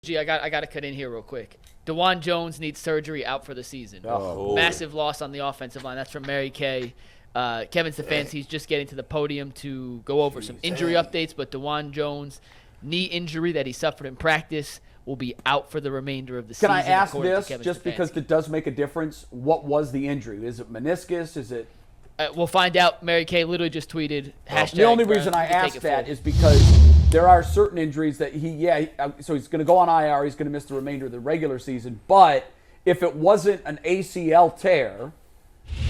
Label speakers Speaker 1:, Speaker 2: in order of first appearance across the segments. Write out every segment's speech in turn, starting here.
Speaker 1: Gee, I got to cut in here real quick. Dawand Jones needs surgery, out for the season. Massive loss on the offensive line. That's from Mary Kay. Kevin Stefanski's just getting to the podium to go over some injury updates, but Dawand Jones, knee injury that he suffered in practice, will be out for the remainder of the season.
Speaker 2: Can I ask this, just because it does make a difference? What was the injury? Is it meniscus? Is it?
Speaker 1: We'll find out. Mary Kay literally just tweeted.
Speaker 2: The only reason I asked that is because there are certain injuries that so he's going to go on IR. He's going to miss the remainder of the regular season. But if it wasn't an ACL tear,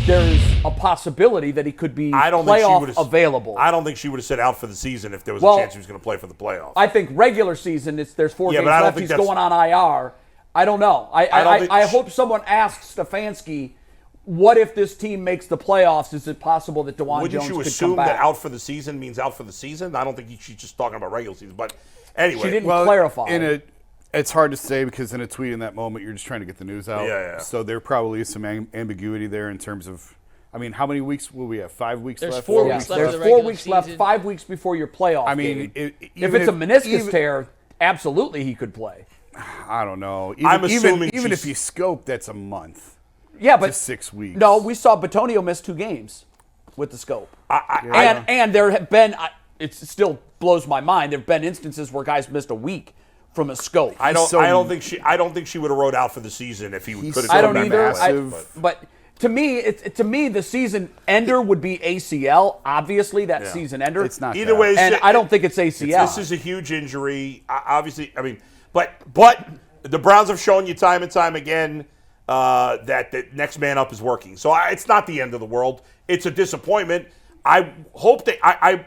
Speaker 2: there's a possibility that he could be playoff available.
Speaker 3: I don't think she would have said out for the season if there was a chance he was going to play for the playoffs.
Speaker 2: I think regular season, there's 4 games left. He's going on IR. I don't know. I hope someone asks Stefanski, what if this team makes the playoffs? Is it possible that Dawand Jones could come back?
Speaker 3: Wouldn't you assume that out for the season means out for the season? I don't think she's just talking about regular season. But anyway.
Speaker 2: She didn't clarify.
Speaker 4: It's hard to say because in a tweet in that moment, you're just trying to get the news out.
Speaker 3: Yeah.
Speaker 4: So there probably is some ambiguity there in terms of, I mean, how many weeks will we have? 5 weeks left?
Speaker 1: There's 4 weeks left.
Speaker 2: There's 4 weeks left, 5 weeks before your playoff game. If it's a meniscus tear, absolutely he could play.
Speaker 4: I don't know. Even if you scope, that's a month.
Speaker 2: Yeah, but
Speaker 4: 6 weeks.
Speaker 2: No, we saw Batonio miss 2 games with the scope. And there have been, it still blows my mind, there have been instances where guys missed a week from a scope.
Speaker 3: I don't think she would have wrote out for the season if he could have.
Speaker 2: I don't either. But to me, the season ender would be ACL. Obviously, that season ender.
Speaker 4: It's not
Speaker 3: either way.
Speaker 2: And I don't think it's ACL.
Speaker 3: This is a huge injury. Obviously, I mean, but the Browns have shown you time and time again that the next man up is working. So it's not the end of the world. It's a disappointment. I hope that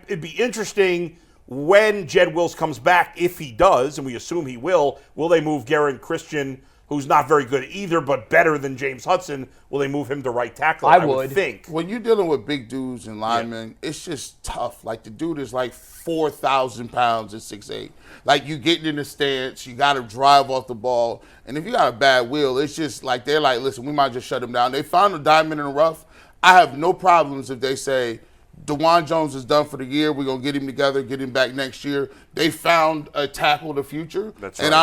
Speaker 3: it'd be interesting when Jed Wills comes back, if he does, and we assume he will they move Garrett Christian, who's not very good either, but better than James Hudson? Will they move him to right tackle? I would think.
Speaker 5: When you're dealing with big dudes and linemen, it's just tough. Like, the dude is like 4,000 pounds at 6'8". Like, you getting in the stance, you got to drive off the ball. And if you got a bad wheel, it's just like, they're like, listen, we might just shut him down. They found a diamond in the rough. I have no problems if they say, Dawand Jones is done for the year. We're going to get him together, get him back next year. They found a tackle of the future.
Speaker 3: That's
Speaker 5: right. And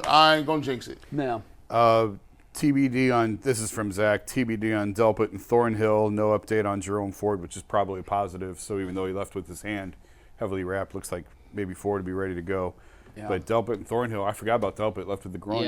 Speaker 5: I ain't going to jinx it.
Speaker 2: No.
Speaker 4: TBD on, this is from Zach, TBD on Delpit and Thornhill. No update on Jerome Ford, which is probably a positive. So even though he left with his hand heavily wrapped, looks like maybe Ford to be ready to go. Yeah. But Delpit and Thornhill, I forgot about Delpit, left with the groin.